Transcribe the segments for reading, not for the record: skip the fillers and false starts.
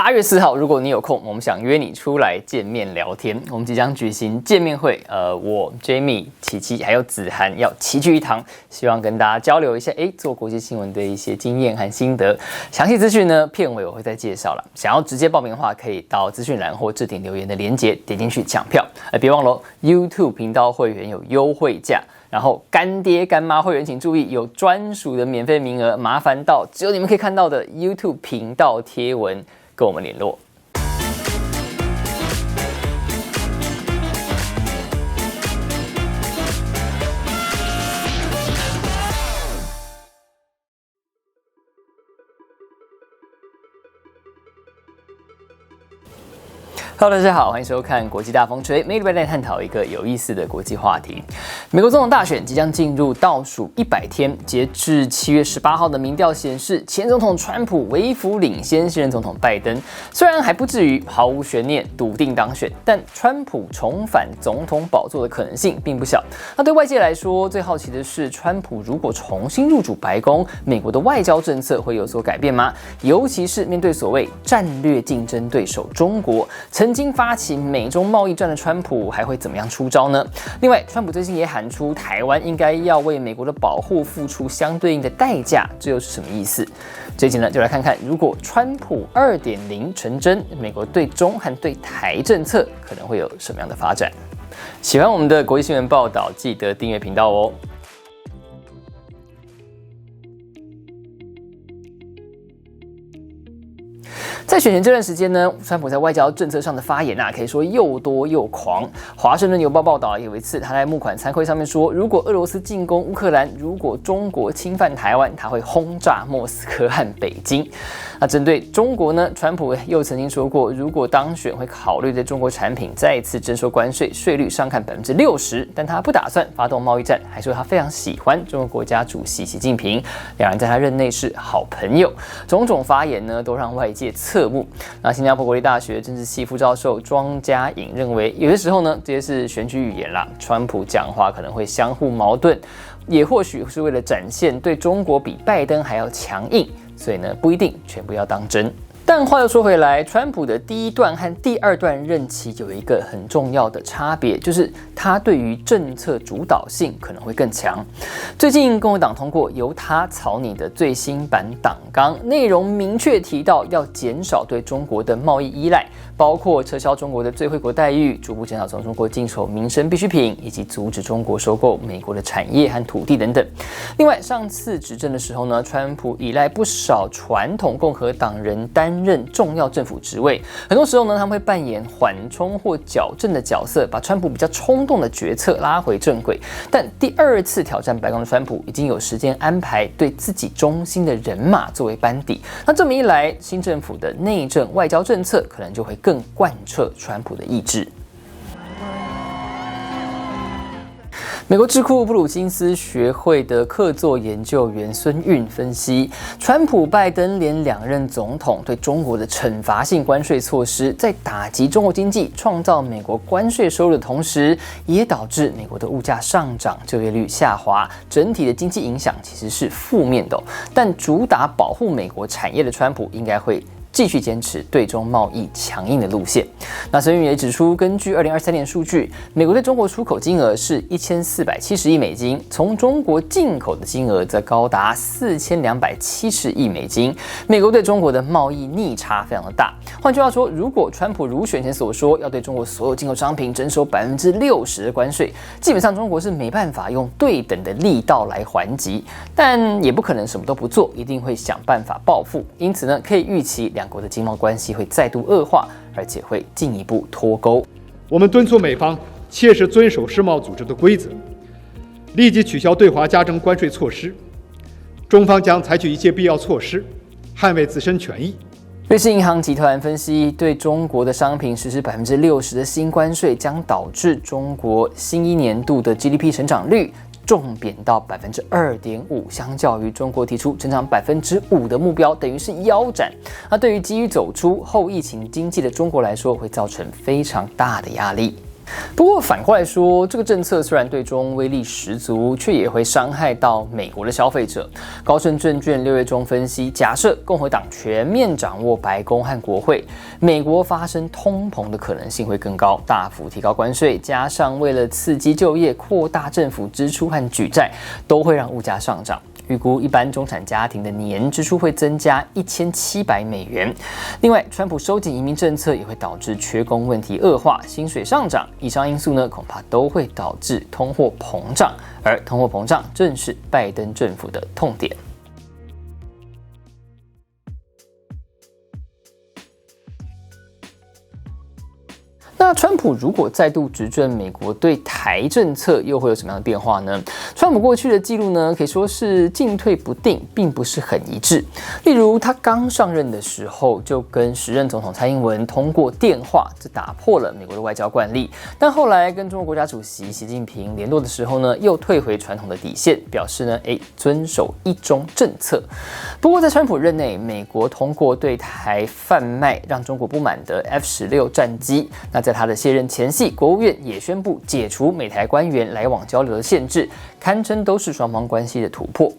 8月4号，如果你有空，我们想约你出来见面聊天。我们即将举行见面会，我 Jamie、琪琪还有子涵要齐聚一堂，希望跟大家交流一下做国际新闻的一些经验和心得。详细资讯呢，片尾我会再介绍了。想要直接报名的话，可以到资讯栏或置顶留言的连结点进去抢票。别忘了 YouTube 频道会员有优惠价。然后干爹干妈会员请注意，有专属的免费名额，麻烦到只有你们可以看到的 YouTube 频道贴文跟我们联络。Hello， 大家好，欢迎收看国际大风吹，每礼拜来探讨一个有意思的国际话题。美国总统大选即将进入倒数100天，截至7月18号的民调显示，前总统川普微幅领先现任总统拜登。虽然还不至于毫无悬念笃定当选，但川普重返总统宝座的可能性并不小。那对外界来说，最好奇的是，川普如果重新入主白宫，美国的外交政策会有所改变吗？尤其是面对所谓战略竞争对手中国，曾经发起美中贸易战的川普还会怎么样出招呢？另外，川普最近也喊出台湾应该要为美国的保护付出相对应的代价，这又是什么意思？这一集呢，就来看看如果川普2.0成真，美国对中和对台政策可能会有什么样的发展。喜欢我们的国际新闻报道，记得订阅频道哦。在选前这段时间呢，川普在外交政策上的发言可以说又多又狂。华盛顿邮报报道，有一次他在募款参会上面说，如果俄罗斯进攻乌克兰，如果中国侵犯台湾，他会轰炸莫斯科和北京。那针对中国呢，川普又曾经说过，如果当选会考虑对中国产品再次征收关税，税率上看60%，但他不打算发动贸易战，还说他非常喜欢中国国家主席习近平，两人在他任内是好朋友。种种发言呢，都让外界侧目。那新加坡国立大学政治系副教授庄家颖认为，有些时候呢，这些是选举语言啦，川普讲话可能会相互矛盾，也或许是为了展现对中国比拜登还要强硬，所以呢，不一定全部要当真。但话又说回来，川普的第一段和第二段任期有一个很重要的差别，就是他对于政策主导性可能会更强。最近共和党通过由他草拟的最新版党纲，内容明确提到要减少对中国的贸易依赖，包括撤销中国的最惠国待遇，逐步减少从中国进口民生必需品，以及阻止中国收购美国的产业和土地等等。另外，上次执政的时候呢，川普依赖不少传统共和党人担任重要政府职位，很多时候呢，他们会扮演缓冲或矫正的角色，把川普比较冲动的决策拉回正轨。但第二次挑战白宫的川普，已经有时间安排对自己忠心的人马作为班底。那这么一来，新政府的内政外交政策可能就会更贯彻川普的意志。美国智库布鲁金斯学会的客座研究员孙运分析，川普、拜登连两任总统对中国的惩罚性关税措施，在打击中国经济、创造美国关税收入的同时，也导致美国的物价上涨、就业率下滑，整体的经济影响其实是负面的。但主打保护美国产业的川普，应该会继续坚持对中贸易强硬的路线。那孙运也指出，根据2023年数据，美国对中国出口金额是1470亿美金，从中国进口的金额则高达4270亿美金。美国对中国的贸易逆差非常的大。换句话说，如果川普如选前所说，要对中国所有进口商品征收60%的关税，基本上中国是没办法用对等的力道来还击，但也不可能什么都不做，一定会想办法报复。因此呢，可以预期两国的经贸关系会再度恶化，而且会进一步脱钩。我们敦促美方切实遵守世贸组织的规则，立即取消对华加征关税措施。中方将采取一切必要措施，捍卫自身权益。瑞士银行集团分析，对中国的商品实施60%的新关税，将导致中国新一年度的 GDP 成长率重贬到2.5%，相较于中国提出成长5%的目标，等于是腰斩。那对于急于走出后疫情经济的中国来说，会造成非常大的压力。不过反过来说，这个政策虽然对中威力十足，却也会伤害到美国的消费者。高盛证券6月中分析，假设共和党全面掌握白宫和国会，美国发生通膨的可能性会更高，大幅提高关税，加上为了刺激就业、扩大政府支出和举债，都会让物价上涨。预估一般中产家庭的年支出会增加$1700。另外，川普收紧移民政策也会导致缺工问题恶化，薪水上涨。以上因素呢，恐怕都会导致通货膨胀，而通货膨胀正是拜登政府的痛点。那川普如果再度执政，美国对台政策又会有什么样的变化呢？川普过去的记录呢，可以说是进退不定，并不是很一致。例如，他刚上任的时候就跟时任总统蔡英文通过电话，这打破了美国的外交惯例。但后来跟中国国家主席习近平联络的时候呢，又退回传统的底线，表示呢，遵守一中政策。不过在川普任内，美国通过对台贩卖让中国不满的 F-16战机，那在他的卸任前夕，国务院也宣布解除美台官员来往交流的限制，堪称都是双方关系的突破。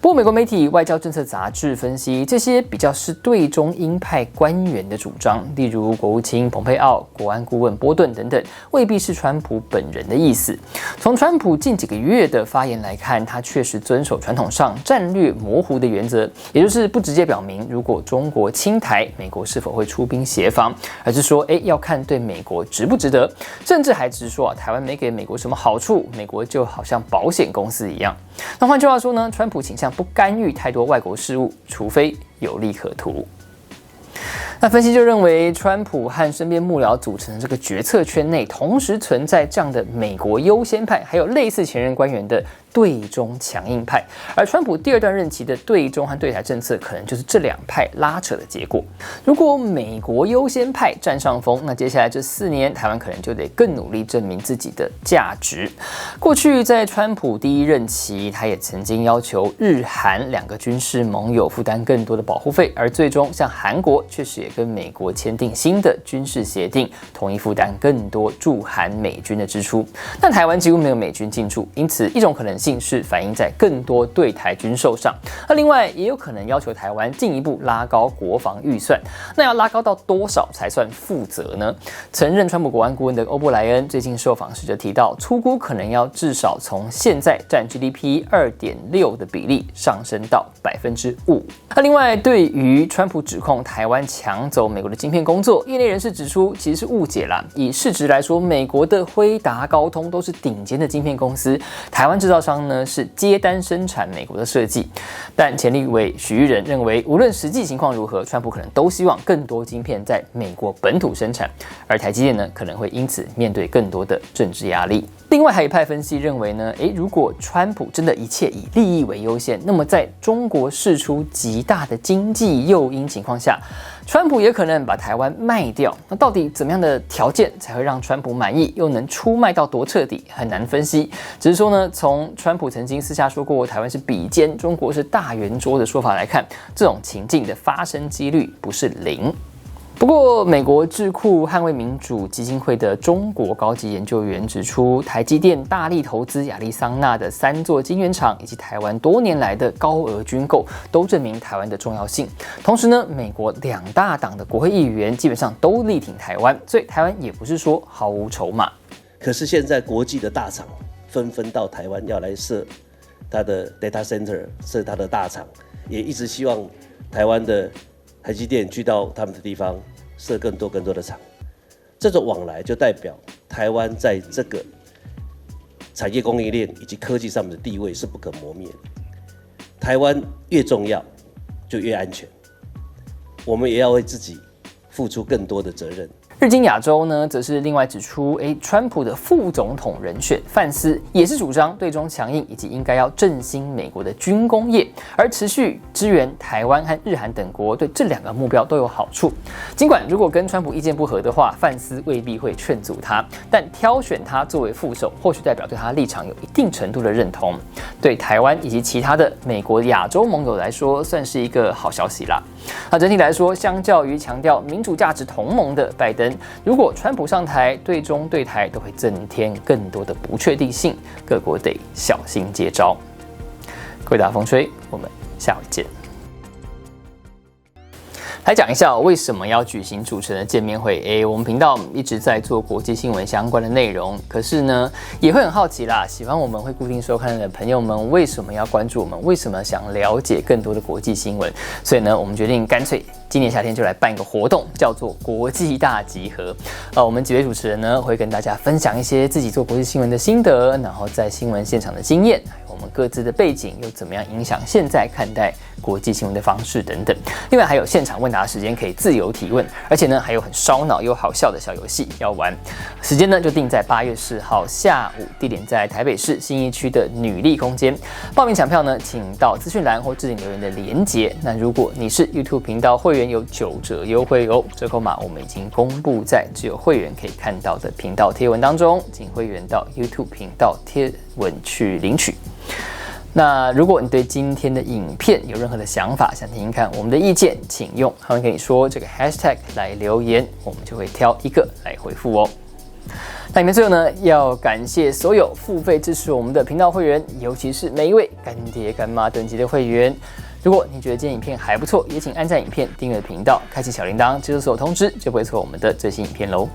不过，美国媒体《外交政策》杂志分析，这些比较是对中鹰派官员的主张，例如国务卿蓬佩奥、国安顾问波顿等等，未必是川普本人的意思。从川普近几个月的发言来看，他确实遵守传统上战略模糊的原则，也就是不直接表明如果中国侵台，美国是否会出兵协防，而是说，要看对美国值不值得，甚至还直说台湾没给美国什么好处，美国就好像保险公司一样。那换句话说呢，川普倾向不干预太多外国事务，除非有利可图。那分析就认为，川普和身边幕僚组成的这个决策圈内，同时存在这样的美国优先派，还有类似前任官员的对中强硬派，而川普第二段任期的对中和对台政策，可能就是这两派拉扯的结果。如果美国优先派占上风，那接下来这4年，台湾可能就得更努力证明自己的价值。过去在川普第一任期，他也曾经要求日韩2个军事盟友负担更多的保护费，而最终像韩国确实也跟美国签订新的军事协定，同意负担更多驻韩美军的支出。但台湾几乎没有美军进驻，因此一种可能性是反映在更多对台军售上。那另外也有可能要求台湾进一步拉高国防预算，那要拉高到多少才算负责呢？曾任川普国安顾问的欧布莱恩最近受访时就提到，粗估可能要至少从现在占 GDP 2.6% 的比例上升到5%。那另外，对于川普指控台湾抢走美国的晶片工作，业内人士指出，其实是误解啦。以市值来说，美国的辉达、高通都是顶尖的晶片公司，台湾制造商呢是接单生产美国的设计。但前立委许玉仁认为，无论实际情况如何，川普可能都希望更多晶片在美国本土生产，而台积电呢可能会因此面对更多的政治压力。另外还有一派分析认为呢，如果川普真的一切以利益为优先，那么在中国释出极大的经济诱因情况下，川普也可能把台湾卖掉。那到底怎么样的条件才会让川普满意，又能出卖到多彻底，很难分析。只是说呢，从川普曾经私下说过台湾是比肩中国是大圆桌的说法来看，这种情境的发生几率不是0。不过，美国智库捍卫民主基金会的中国高级研究员指出，台积电大力投资亚利桑那的3座晶圆厂，以及台湾多年来的高额军购，都证明台湾的重要性。同时呢，美国2大党的国会议员基本上都力挺台湾，所以台湾也不是说毫无筹码。可是现在国际的大厂纷纷到台湾要来设它的 data center， 设它的大厂，也一直希望台湾的台积电去到他们的地方设更多的厂，这种往来就代表台湾在这个产业供应链以及科技上面的地位是不可磨灭的。台湾越重要，就越安全，我们也要为自己付出更多的责任。日经亚洲呢，则是另外指出，川普的副总统人选范斯也是主张对中强硬，以及应该要振兴美国的军工业，而持续支援台湾和日韩等国，对这2个目标都有好处。尽管如果跟川普意见不合的话，范斯未必会劝阻他，但挑选他作为副手，或许代表对他立场有一定程度的认同。对台湾以及其他的美国亚洲盟友来说，算是一个好消息啦。那整体来说，相较于强调民主价值同盟的拜登，称，如果川普上台，对中对台都会增添更多的不确定性，各国得小心接招。各位大风吹，我们下回见。来讲一下为什么要举行主持人的见面会。我们频道一直在做国际新闻相关的内容，可是呢，也会很好奇啦，喜欢我们会固定收看的朋友们，为什么要关注我们？为什么想了解更多的国际新闻？所以呢，我们决定干脆今年夏天就来办一个活动，叫做国际大集合。我们几位主持人呢，会跟大家分享一些自己做国际新闻的心得，然后在新闻现场的经验，还有我们各自的背景又怎么样影响现在看待国际新闻的方式等等。另外还有现场问答时间可以自由提问，而且呢还有很烧脑又好笑的小游戏要玩。时间呢就定在8月4号下午，地点在台北市信义区的女力空间。报名抢票呢，请到资讯栏或置顶留言的连结。那如果你是 YouTube 频道会员，有9折优惠哦，折扣码我们已经公布在只有会员可以看到的频道贴文当中，请会员到 YouTube 频道贴文去领取。那如果你对今天的影片有任何的想法，想听听看我们的意见，请用他们跟你说这个 hashtag 来留言，我们就会挑一个来回复哦。那影片最后呢，要感谢所有付费支持我们的频道会员，尤其是每一位干爹干妈等级的会员。如果你觉得今天影片还不错，也请按赞影片、订阅频道、开启小铃铛，接收所有通知，就不会错过我们的最新影片喽。